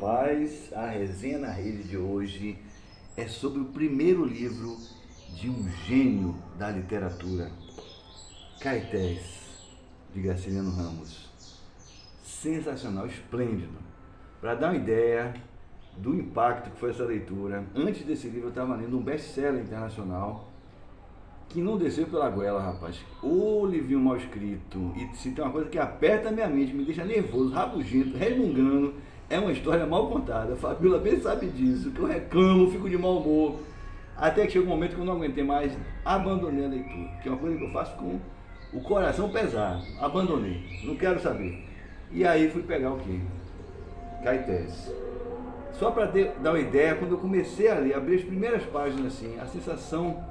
Rapaz, a resenha na rede de hoje é sobre o primeiro livro de um gênio da literatura, Caetés, de Graciliano Ramos. Sensacional, esplêndido. Para dar uma ideia do impacto que foi essa leitura, antes desse livro eu estava lendo um best-seller internacional que não desceu pela goela, rapaz. Ô livrinho mal escrito, e se tem uma coisa que aperta a minha mente, me deixa nervoso, rabugento, resmungando, é uma história mal contada. A Fabiola bem sabe disso, que eu reclamo, fico de mau humor, até que chega um momento que eu não aguentei mais, abandonei a leitura, que é uma coisa que eu faço com o coração pesado, abandonei, não quero saber. E aí fui pegar o quê? Caetés. Só para dar uma ideia, quando eu comecei a ler, abri as primeiras páginas assim, a sensação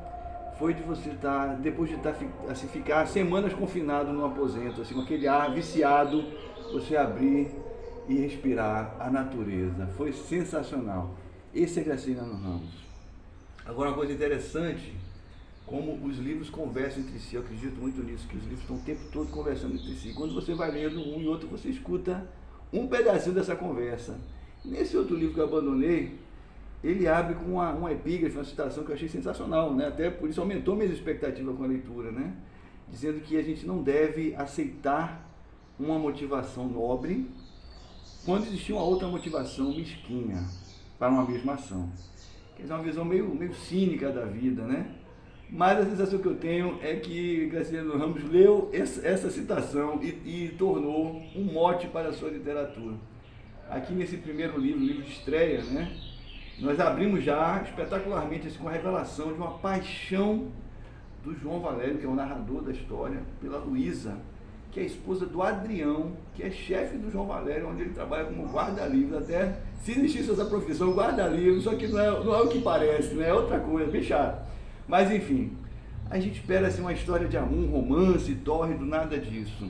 foi de você estar, depois de estar, assim, ficar semanas confinado no aposento, assim, com aquele ar viciado, você abrir e respirar a natureza. Foi sensacional. Esse é Graciliano Ramos. Agora, uma coisa interessante, como os livros conversam entre si, eu acredito muito nisso, que os livros estão o tempo todo conversando entre si. Quando você vai lendo um e outro, você escuta um pedacinho dessa conversa. Nesse outro livro que eu abandonei, ele abre com uma epígrafe, uma citação que eu achei sensacional, né? Até por isso aumentou minhas expectativas com a leitura, né? Dizendo que a gente não deve aceitar uma motivação nobre quando existir uma outra motivação mesquinha para uma mesma ação. Quer dizer, uma visão meio cínica da vida, né? Mas a sensação que eu tenho é que Graciliano Ramos leu essa citação e tornou um mote para a sua literatura. Aqui nesse primeiro livro, livro de estreia, né? Nós abrimos já espetacularmente assim, com a revelação de uma paixão do João Valério, que é o narrador da história, pela Luísa, que é a esposa do Adrião, que é chefe do João Valério, onde ele trabalha como guarda-livros. Até se existisse essa profissão, guarda-livros, só que não é o que parece, né? É outra coisa, bem chato. Mas enfim, a gente espera assim, uma história de amor, um romance, tórrido, nada disso.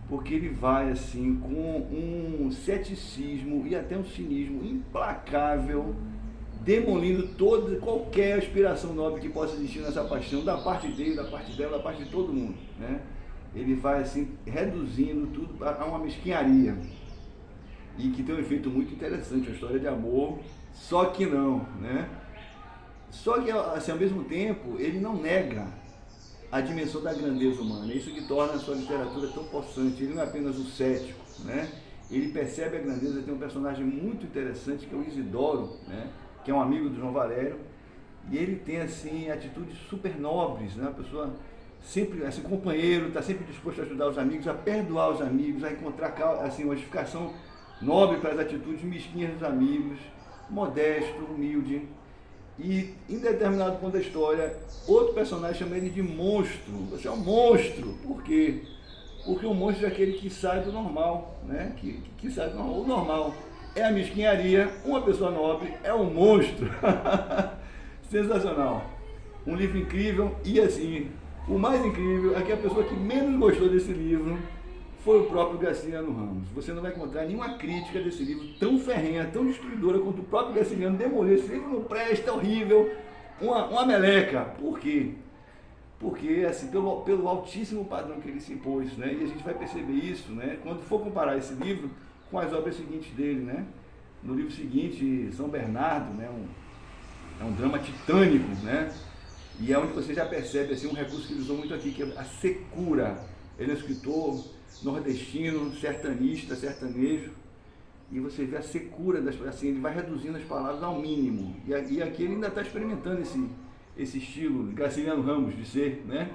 Porque ele vai assim com um ceticismo e até um cinismo implacável, demolindo qualquer aspiração nobre que possa existir nessa paixão, da parte dele, da parte dela, da parte de todo mundo, né? Ele vai assim reduzindo tudo a uma mesquinharia, e que tem um efeito muito interessante, uma história de amor, só que não, né? Só que assim, ao mesmo tempo, ele não nega a dimensão da grandeza humana. É isso que torna a sua literatura tão possante. Ele não é apenas um cético, né? Ele percebe a grandeza. Tem um personagem muito interessante que é o Isidoro, né? Que é um amigo do João Valério, e ele tem assim atitudes super nobres, né? A pessoa sempre assim, companheiro, está sempre disposto a ajudar os amigos, a perdoar os amigos, a encontrar assim uma justificação nobre para as atitudes mesquinhas dos amigos, modesto, humilde. E em determinado ponto da história, outro personagem chama ele de monstro. Você é um monstro. Por quê? Porque o monstro é aquele que sai do normal, né? Que sai do normal. O normal é a mesquinharia, uma pessoa nobre é um monstro. Sensacional. Um livro incrível, e assim, o mais incrível é que a pessoa que menos gostou desse livro foi o próprio Graciliano Ramos. Você não vai encontrar nenhuma crítica desse livro tão ferrenha, tão destruidora quanto o próprio Graciliano demoliu. Esse livro não presta, é horrível, uma meleca. Por quê? Porque, assim, pelo altíssimo padrão que ele se impôs, né? E a gente vai perceber isso, né? Quando for comparar esse livro com as obras seguintes dele, né? No livro seguinte, São Bernardo, né? É um drama titânico, né? E é onde você já percebe, assim, um recurso que ele usou muito aqui, que é a secura. Ele é um escritor nordestino, sertanista, sertanejo, e você vê a secura das palavras, assim, ele vai reduzindo as palavras ao mínimo, e aqui ele ainda está experimentando esse estilo de Graciliano Ramos de ser, né?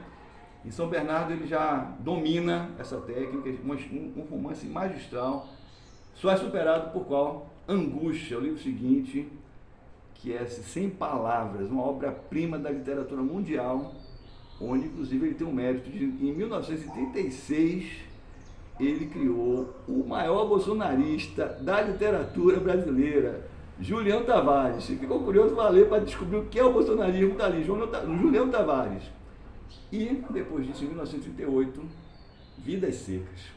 Em São Bernardo ele já domina essa técnica, um romance magistral, só é superado por qual? Angústia, o livro seguinte, que é Sem Palavras, uma obra-prima da literatura mundial, onde inclusive ele tem o mérito de, em 1936, ele criou o maior bolsonarista da literatura brasileira, Julião Tavares. Se ficou curioso, vai ler para descobrir o que é o bolsonarismo, está ali, Julião Tavares. E, depois disso, em 1938, Vidas Secas,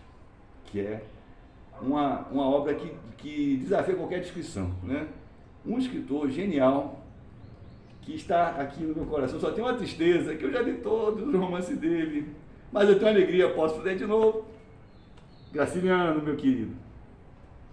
que é uma obra que desafia qualquer descrição, né? Um escritor genial, que está aqui no meu coração. Só tem uma tristeza, que eu já li todos os romances dele, mas eu tenho alegria, posso ler de novo. Graciliano, meu querido.